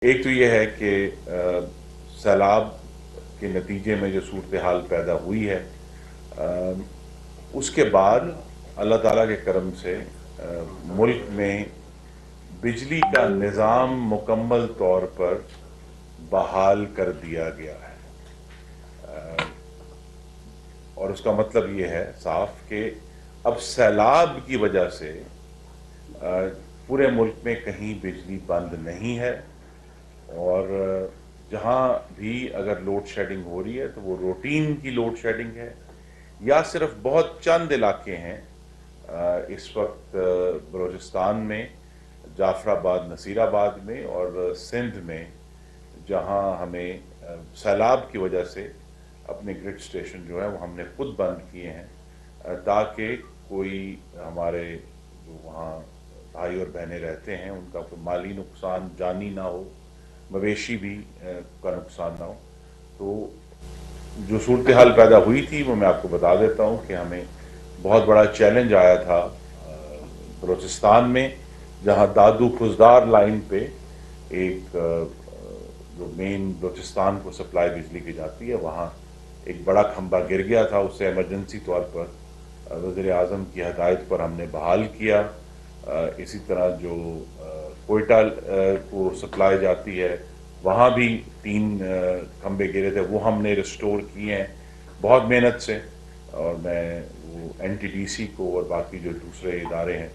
ایک تو یہ ہے کہ سیلاب کے نتیجے میں جو صورتحال پیدا ہوئی ہے، اس کے بعد اللہ تعالیٰ کے کرم سے ملک میں بجلی کا نظام مکمل طور پر بحال کر دیا گیا ہے۔ اور اس کا مطلب یہ ہے صاف کہ اب سیلاب کی وجہ سے پورے ملک میں کہیں بجلی بند نہیں ہے، اور جہاں بھی اگر لوڈ شیڈنگ ہو رہی ہے تو وہ روٹین کی لوڈ شیڈنگ ہے، یا صرف بہت چند علاقے ہیں اس وقت بلوچستان میں، جعفر آباد نصیر آباد میں اور سندھ میں، جہاں ہمیں سیلاب کی وجہ سے اپنے گرڈ اسٹیشن جو ہے وہ ہم نے خود بند کیے ہیں، تاکہ کوئی ہمارے جو وہاں بھائی اور بہنیں رہتے ہیں ان کا کوئی مالی نقصان جانی نہ ہو، مویشی بھی کا نقصان نہ ہو۔ تو جو صورتحال پیدا ہوئی تھی وہ میں آپ کو بتا دیتا ہوں کہ ہمیں بہت بڑا چیلنج آیا تھا بلوچستان میں، جہاں دادو کھزدار لائن پہ ایک جو مین بلوچستان کو سپلائی بجلی کی جاتی ہے، وہاں ایک بڑا کھمبا گر گیا تھا۔ اسے ایمرجنسی طور پر وزیر اعظم کی ہدایت پر ہم نے بحال کیا۔ اسی طرح جو کوئٹہ کو سپلائی جاتی ہے، وہاں بھی 3 کھمبے گرے تھے، وہ ہم نے ریسٹور کیے ہیں بہت محنت سے۔ اور میں وہ NTDC کو اور باقی جو دوسرے ادارے ہیں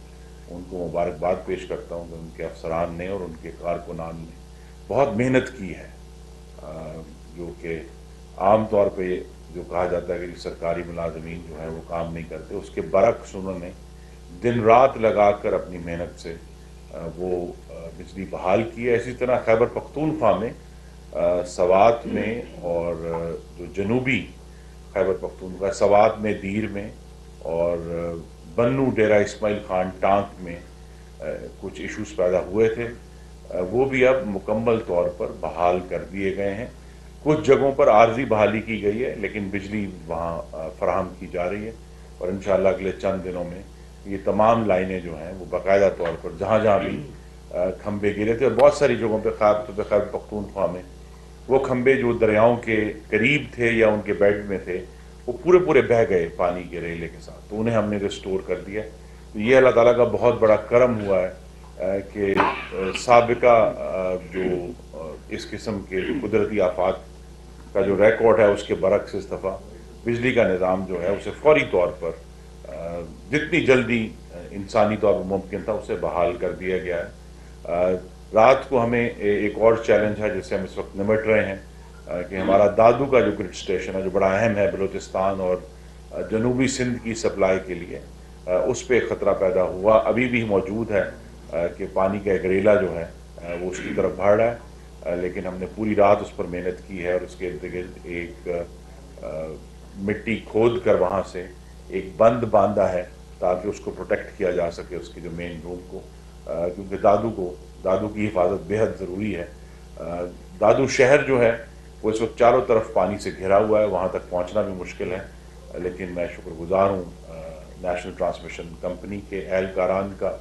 ان کو مبارکباد پیش کرتا ہوں کہ ان کے افسران نے اور ان کے کارکنان نے بہت محنت کی ہے، جو کہ عام طور پہ جو کہا جاتا ہے کہ سرکاری ملازمین جو ہیں وہ کام نہیں کرتے، اس کے برعکس انہوں نے دن رات لگا کر اپنی محنت سے وہ بجلی بحال کی ہے۔ اسی طرح خیبر پختونخوا میں، سوات میں، اور جو جنوبی خیبر پختونخوا، سوات میں، دیر میں، اور بنو ڈیرہ اسماعیل خان ٹانک میں کچھ ایشوز پیدا ہوئے تھے، وہ بھی اب مکمل طور پر بحال کر دیے گئے ہیں۔ کچھ جگہوں پر عارضی بحالی کی گئی ہے، لیکن بجلی وہاں فراہم کی جا رہی ہے، اور انشاءاللہ اگلے چند دنوں میں یہ تمام لائنیں جو ہیں وہ باقاعدہ طور پر جہاں جہاں بھی کھمبے گرے تھے، اور بہت ساری جگہوں پہ خیبر پختونخوا میں وہ کھمبے جو دریاؤں کے قریب تھے یا ان کے بیڈ میں تھے، وہ پورے پورے بہہ گئے پانی کے ریلے کے ساتھ، تو انہیں ہم نے ریسٹور کر دیا۔ تو یہ اللہ تعالیٰ کا بہت بڑا کرم ہوا ہے کہ سابقہ جو اس قسم کے قدرتی آفات کا جو ریکارڈ ہے اس کے برعکس اس دفعہ بجلی کا نظام جو ہے اسے فوری طور پر جتنی جلدی انسانی طور پر ممکن تھا اسے بحال کر دیا گیا ہے۔ رات کو ہمیں ایک اور چیلنج ہے جس سے ہم اس وقت نمٹ رہے ہیں، کہ ہمارا دادو کا جو گرڈ اسٹیشن ہے جو بڑا اہم ہے بلوچستان اور جنوبی سندھ کی سپلائی کے لیے، اس پہ خطرہ پیدا ہوا، ابھی بھی موجود ہے، کہ پانی کا ایک ریلا جو ہے وہ اس کی طرف بڑھ رہا ہے، لیکن ہم نے پوری رات اس پر محنت کی ہے، اور اس کے ارد گرد ایک مٹی کھود کر وہاں سے ایک بند باندھا ہے تاکہ اس کو پروٹیکٹ کیا جا سکے، اس کے جو مین روم کو، کیونکہ دادو کی حفاظت بے حد ضروری ہے۔ دادو شہر جو ہے وہ اس وقت چاروں طرف پانی سے گھرا ہوا ہے، وہاں تک پہنچنا بھی مشکل ہے، لیکن میں شکر گزار ہوں نیشنل ٹرانسمیشن کمپنی کے اہلکاران کا،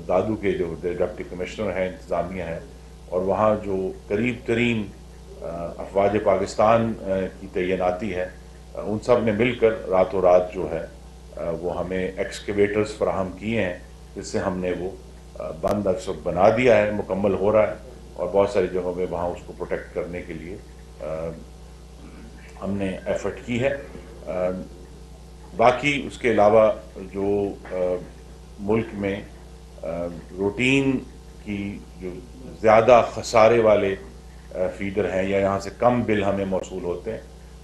دادو کے جو ڈپٹی کمشنر ہیں، انتظامیہ ہیں، اور وہاں جو قریب ترین افواج پاکستان کی تعیناتی ہے، ان سب نے مل کر راتوں رات جو ہے وہ ہمیں ایکسکیویٹرز فراہم کیے ہیں، جس سے ہم نے وہ بند اس وقت بنا دیا ہے، مکمل ہو رہا ہے، اور بہت ساری جگہوں میں وہاں اس کو پروٹیکٹ کرنے کے لیے ہم نے ایفرٹ کی ہے۔ باقی اس کے علاوہ جو ملک میں روٹین کی جو زیادہ خسارے والے فیڈر ہیں یا یہاں سے کم بل ہمیں موصول ہوتے ہیں،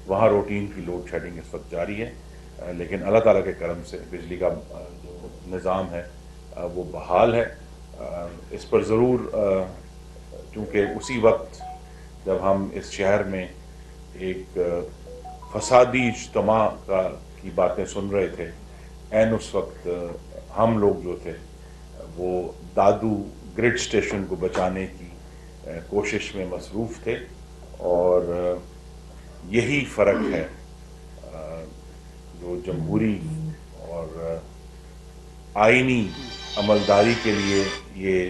وہاں روٹین کی لوڈ شیڈنگ اس وقت جاری ہے، لیکن اللہ تعالیٰ کے کرم سے بجلی کا جو نظام ہے وہ بحال ہے۔ اس پر ضرور، چونکہ اسی وقت جب ہم اس شہر میں ایک فسادی اجتماع کی باتیں سن رہے تھے، عین اس وقت ہم لوگ جو تھے وہ دادو گرڈ اسٹیشن کو بچانے کی کوشش میں مصروف تھے، اور یہی فرق ہے جو جمہوری اور آئینی عملداری کے لیے یہ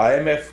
IMF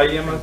IMF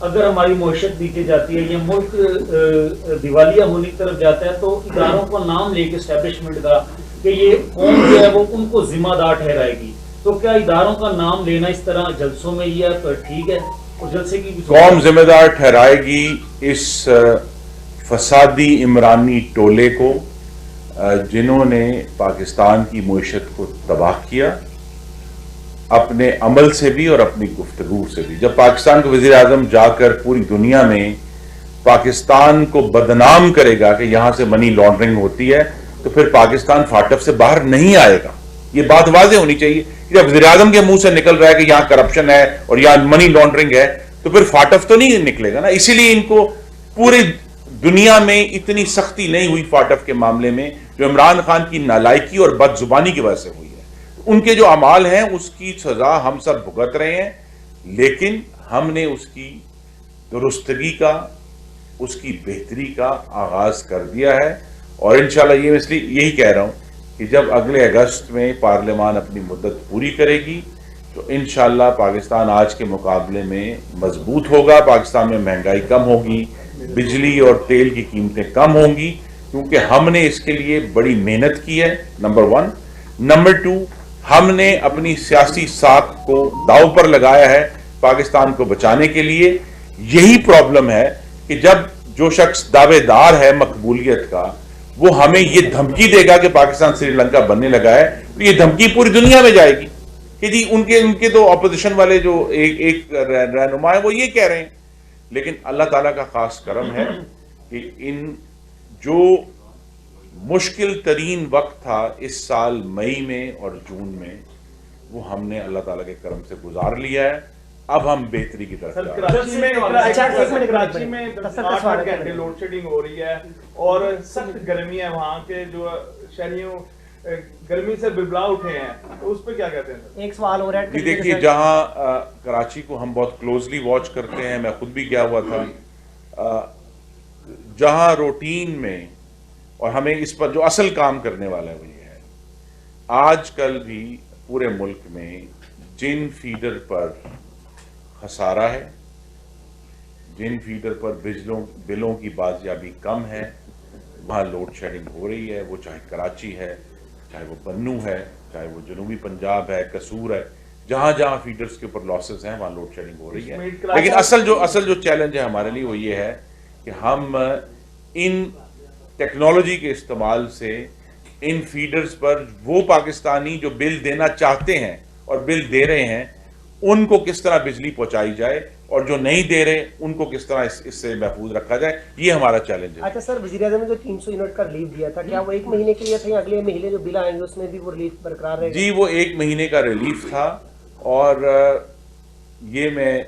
اگر ہماری معیشت نیچے جاتی ہے یا ملک دیوالیہ ہونے کی طرف جاتا ہے تو اداروں کو نام لے کے اسٹیبلشمنٹ کا کہ یہ قوم جو ہے وہ ان کو ذمہ دار ٹھہرائے گی، تو کیا اداروں کا نام لینا اس طرح جلسوں میں یہ ٹھیک ہے؟ اور جلسے کی قوم ذمہ دار ٹھہرائے گی اس فسادی عمرانی ٹولے کو جنہوں نے پاکستان کی معیشت کو تباہ کیا، اپنے عمل سے بھی اور اپنی گفتگو سے بھی۔ جب پاکستان کا وزیر اعظم جا کر پوری دنیا میں پاکستان کو بدنام کرے گا کہ یہاں سے منی لانڈرنگ ہوتی ہے، تو پھر پاکستان فاٹف سے باہر نہیں آئے گا۔ یہ بات واضح ہونی چاہیے کہ جب وزیر اعظم کے منہ سے نکل رہا ہے کہ یہاں کرپشن ہے اور یہاں منی لانڈرنگ ہے، تو پھر فاٹف تو نہیں نکلے گا نا۔ اسی لیے ان کو پوری دنیا میں اتنی سختی نہیں ہوئی فاٹف کے معاملے میں، جو عمران خان کی نالائکی اور بد زبانی کی وجہ سے ہوئی ہے۔ ان کے جو اعمال ہیں اس کی سزا ہم سب بھگت رہے ہیں، لیکن ہم نے اس کی درستگی کا، اس کی بہتری کا آغاز کر دیا ہے، اور انشاءاللہ یہ میں اس لیے یہی کہہ رہا ہوں کہ جب اگلے اگست میں پارلیمان اپنی مدت پوری کرے گی تو انشاءاللہ پاکستان آج کے مقابلے میں مضبوط ہوگا، پاکستان میں مہنگائی کم ہوگی، بجلی اور تیل کی قیمتیں کم ہوں گی، کیونکہ ہم نے اس کے لیے بڑی محنت کی ہے، نمبر 1۔ نمبر 2، ہم نے اپنی سیاسی ساکھ کو داؤ پر لگایا ہے پاکستان کو بچانے کے لیے۔ یہی پرابلم ہے کہ جب جو شخص دعوے دار ہے مقبولیت کا، وہ ہمیں یہ دھمکی دے گا کہ پاکستان سری لنکا بننے لگا ہے، تو یہ دھمکی پوری دنیا میں جائے گی کہ جی ان کے تو اپوزیشن والے جو ایک رہنما ہے وہ یہ کہہ رہے ہیں۔ لیکن اللہ تعالیٰ کا خاص کرم ہے کہ ان جو مشکل ترین وقت تھا اس سال مئی میں اور جون میں، وہ ہم نے اللہ تعالیٰ کے کرم سے گزار لیا ہے۔ اب ہم بہتری کی طرف جا رہے ہیں۔ کراچی میں 8 گھنٹے لوڈ شیڈنگ ہو رہی ہے اور سخت گرمی ہے، وہاں کے جو شہریوں گرمی سے بلبلا اٹھے ہیں، تو اس پہ کیا کہتے ہیں؟ ایک سوال ہو رہا ہے جی دیکھیے، جہاں کراچی کو ہم بہت کلوزلی واچ کرتے ہیں، میں خود بھی گیا ہوا تھا، جہاں روٹین میں اور ہمیں اس پر جو اصل کام کرنے والا ہے وہ یہ ہے، آج کل بھی پورے ملک میں جن فیڈر پر خسارہ ہے، جن فیڈر پر بلوں کی بازیابی کم ہے، وہاں لوڈ شیڈنگ ہو رہی ہے، وہ چاہے کراچی ہے، چاہے وہ بنو ہے، چاہے وہ جنوبی پنجاب ہے، قصور ہے، جہاں جہاں فیڈرز کے اوپر لاسز ہیں وہاں لوڈ شیڈنگ ہو رہی ہے۔ لیکن اصل جو چیلنج ہے ہمارے لیے وہ یہ ہے کہ ہم ان ٹیکنالوجی کے استعمال سے ان فیڈرز پر وہ پاکستانی جو بل دینا چاہتے ہیں اور بل دے رہے ہیں ان کو کس طرح بجلی پہنچائی جائے، اور جو نہیں دے رہے ان کو کس طرح اس سے محفوظ رکھا جائے، یہ ہمارا چیلنج ہے۔ اچھا سر، وزیر اعظم نے جو 300 یونٹ کا ریلیف دیا تھا، کیا وہ 1 مہینے کے لیے تھا یا اگلے مہینے جو بل آئیں گے اس میں بھی وہ ریلیف برقرار رہے گا؟ جی وہ 1 مہینے کا ریلیف تھا، اور یہ میں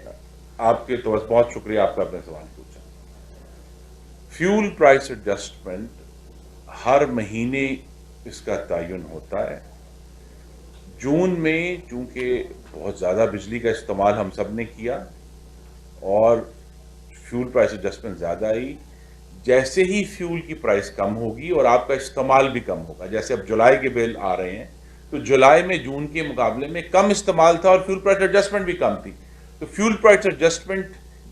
آپ کے تو بہت شکریہ آپ کا اپنے سوال پوچھا۔ فیول پرائس ایڈجسٹمنٹ ہر مہینے اس کا تعین ہوتا ہے۔ جون میں چونکہ بہت زیادہ بجلی کا استعمال ہم سب نے کیا اور فیول پرائس ایڈجسٹمنٹ زیادہ آئی، جیسے ہی فیول کی پرائس کم ہوگی اور آپ کا استعمال بھی کم ہوگا، جیسے اب جولائی کے بل آ رہے ہیں تو جولائی میں جون کے مقابلے میں کم استعمال تھا اور فیول پرائس ایڈجسٹمنٹ بھی کم تھی، تو فیول پرائس ایڈجسٹمنٹ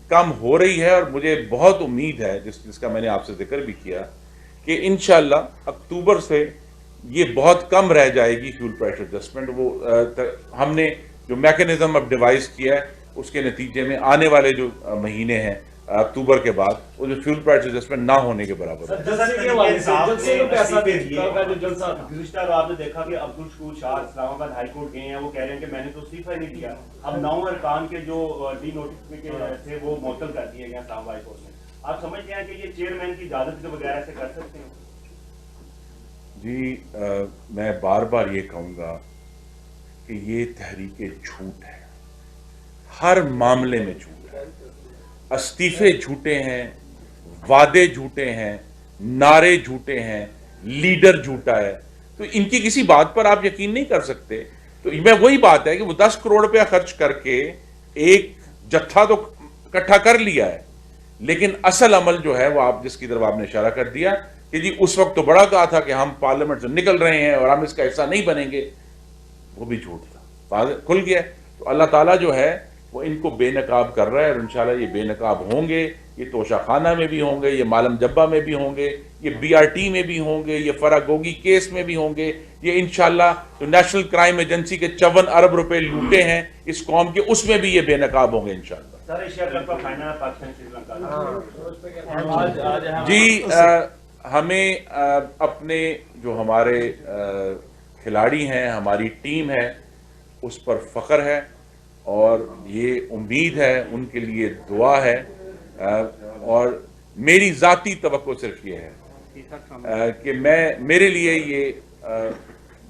کم ہو رہی ہے، اور مجھے بہت امید ہے جس کا میں نے آپ سے ذکر بھی کیا کہ انشاءاللہ اکتوبر سے یہ بہت کم رہ جائے گی فیول پرائس ایڈجسٹمنٹ۔ وہ ہم نے جو میکینزم اب ڈیوائز کیا ہے اس کے نتیجے میں آنے والے جو مہینے ہیں اکتوبر کے بعد وہ جو فیول پرائس ایڈجسٹمنٹ نہ ہونے کے برابر ہے۔ گزشتہ آپ نے دیکھا کہ عبد الشکور شاہ اسلام آباد ہائی کورٹ گئے ہیں، وہ کہہ رہے ہیں کہ میں نے تو استعفیٰ نہیں دیا، اب 9 ارکان کے جو ڈی نوٹیفکیشن تھے وہ معطل کر دیے گئے اسلام آباد ہائی کورٹ میں۔ آپ سمجھتے ہیں کہ یہ چیئرمین کی اجازت کے بغیر ایسے کر سکتے ہیں؟ جی میں بار بار یہ کہوں گا کہ یہ تحریک جھوٹ ہے، ہر معاملے میں جھوٹ ہے، استعفے جھوٹے ہیں، وعدے جھوٹے ہیں، نعرے جھوٹے ہیں، لیڈر جھوٹا ہے، تو ان کی کسی بات پر آپ یقین نہیں کر سکتے۔ تو میں وہی بات ہے کہ وہ 10 کروڑ روپیہ خرچ کر کے ایک جتھا تو اکٹھا کر لیا ہے، لیکن اصل عمل جو ہے وہ آپ جس کی طرف آپ نے اشارہ کر دیا کہ جی اس وقت تو بڑا کہا تھا کہ ہم پارلیمنٹ سے نکل رہے ہیں اور ہم اس کا حصہ نہیں بنیں گے، وہ بھی جھوٹ تھا، کھل گیا۔ تو اللہ تعالیٰ جو ہے وہ ان کو بے نقاب کر رہا ہے، اور انشاءاللہ یہ بے نقاب ہوں گے، یہ توشہ خانہ میں بھی ہوں گے، یہ مالم جبہ میں بھی ہوں گے، یہ BRT میں بھی ہوں گے، یہ فراگوگی کیس میں بھی ہوں گے، یہ انشاءاللہ جو نیشنل کرائم ایجنسی کے 54 ارب روپے لوٹے ہیں اس قوم کے، اس میں بھی یہ بے نقاب ہوں گے انشاءاللہ۔ سر ایشیا کپ کا فائنل پاکستان سری لنکا جی ہمیں اپنے جو ہمارے کھلاڑی ہیں، ہماری ٹیم ہے، اس پر فخر ہے، اور یہ امید ہے، ان کے لیے دعا ہے، اور میری ذاتی توقع صرف یہ ہے کہ میرے لیے یہ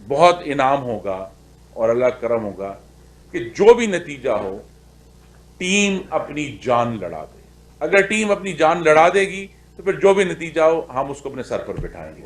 بہت انعام ہوگا اور اللہ کرم ہوگا کہ جو بھی نتیجہ ہو ٹیم اپنی جان لڑا دے۔ اگر ٹیم اپنی جان لڑا دے گی تو پھر جو بھی نتیجہ ہو ہم اس کو اپنے سر پر بٹھائیں گے۔